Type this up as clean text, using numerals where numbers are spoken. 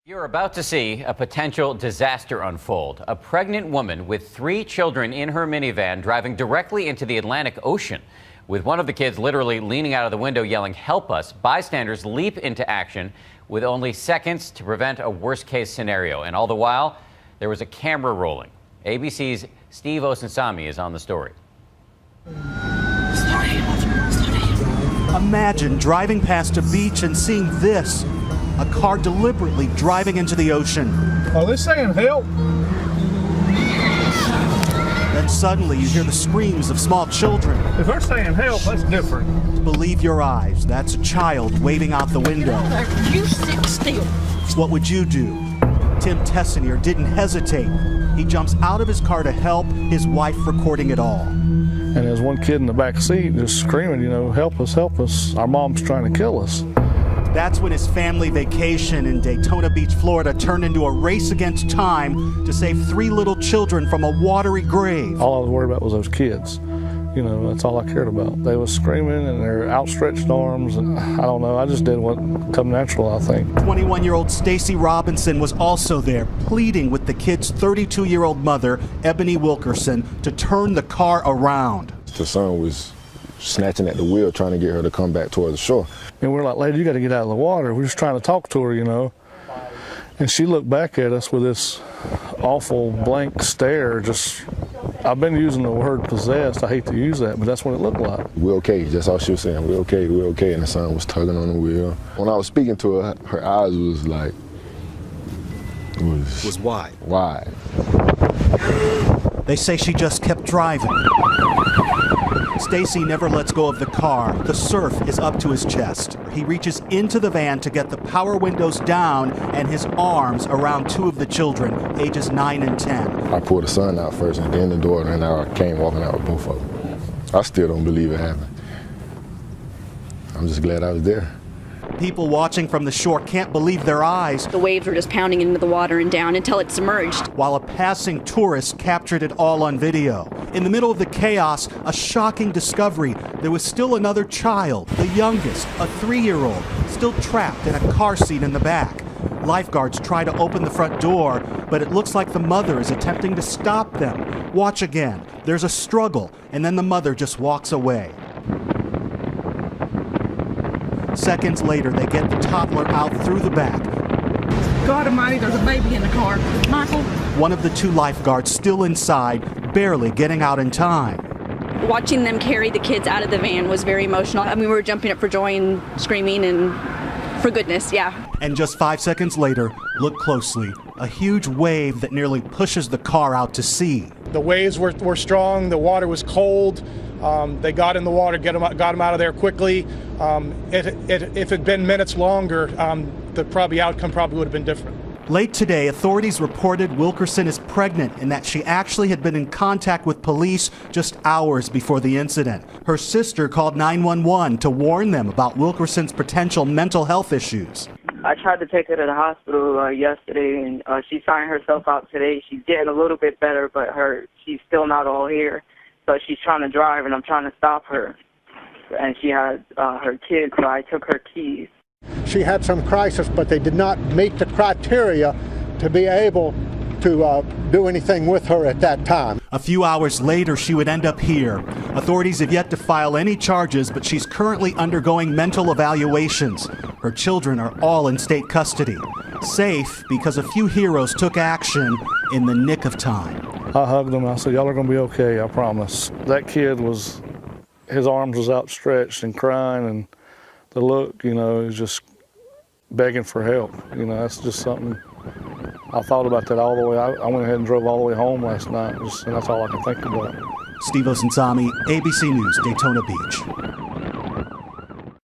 You're about to see a potential disaster unfold. A pregnant woman with 3 children in her minivan driving directly into the Atlantic Ocean. With one of the kids literally leaning out of the window yelling, "Help us," bystanders leap into action with only seconds to prevent a worst-case scenario. And all the while, there was a camera rolling. ABC's Steve Osunsami is on the story. Imagine driving past a beach and seeing this. A car deliberately driving into the ocean. Are they saying help? Then suddenly you hear the screams of small children. If they're saying help, that's different. Believe your eyes, that's a child waving out the window. You sit still. What would you do? Tim Tessinier didn't hesitate. He jumps out of his car to help, his wife recording it all. And there's one kid in the back seat just screaming, help us, help us. Our mom's trying to kill us. That's when his family vacation in Daytona Beach, Florida turned into a race against time to save 3 little children from a watery grave. All I was worried about was those kids. That's all I cared about. They was screaming and their outstretched arms, and I don't know, I just did what come natural, I think. 21-year-old Stacy Robinson was also there, pleading with the kid's 32-year-old mother, Ebony Wilkerson, to turn the car around. The son was snatching at the wheel, trying to get her to come back towards the shore. And we're like, "Lady, you got to get out of the water." We're just trying to talk to her, And she looked back at us with this awful blank stare. I've been using the word possessed. I hate to use that, but that's what it looked like. "We're okay." That's all she was saying. "We're okay, we're okay." And the son was tugging on the wheel. When I was speaking to her, her eyes was like, was wide. Wide. They say she just kept driving. Stacy never lets go of the car. The surf is up to his chest. He reaches into the van to get the power windows down and his arms around 2 of the children, ages 9 and 10. I pulled the son out first and then the door, and I came walking out with both of them. I still don't believe it happened. I'm just glad I was there. People watching from the shore can't believe their eyes. The waves were just pounding into the water and down until it submerged. While a passing tourist captured it all on video. In the middle of the chaos, a shocking discovery. There was still another child, the youngest, a 3-year-old, still trapped in a car seat in the back. Lifeguards try to open the front door, but it looks like the mother is attempting to stop them. Watch again. There's a struggle, and then the mother just walks away. Seconds later, they get the toddler out through the back. God almighty, there's a baby in the car. Michael? One of the 2 lifeguards still inside, barely getting out in time. Watching them carry the kids out of the van was very emotional. We were jumping up for joy and screaming and for goodness, yeah. And just 5 seconds later, look closely, a huge wave that nearly pushes the car out to sea. The waves were strong, the water was cold. They got in the water, got them out of there quickly. If it had been minutes longer, the outcome probably would have been different. Late today, authorities reported Wilkerson is pregnant and that she actually had been in contact with police just hours before the incident. Her sister called 911 to warn them about Wilkerson's potential mental health issues. I tried to take her to the hospital yesterday, and she signed herself out today. She's getting a little bit better, but she's still not all here. So she's trying to drive, and I'm trying to stop her. And she had her kids, so I took her keys. She had some crisis, but they did not meet the criteria to be able to do anything with her at that time. A few hours later, she would end up here. Authorities have yet to file any charges, but she's currently undergoing mental evaluations. Her children are all in state custody. Safe because a few heroes took action in the nick of time. I hugged them. I said, "Y'all are going to be okay, I promise." That kid his arms was outstretched and crying, and the look, he was just begging for help. That's just something, I thought about that all the way. I went ahead and drove all the way home last night, and that's all I can think about. Steve Osunsami, ABC News, Daytona Beach.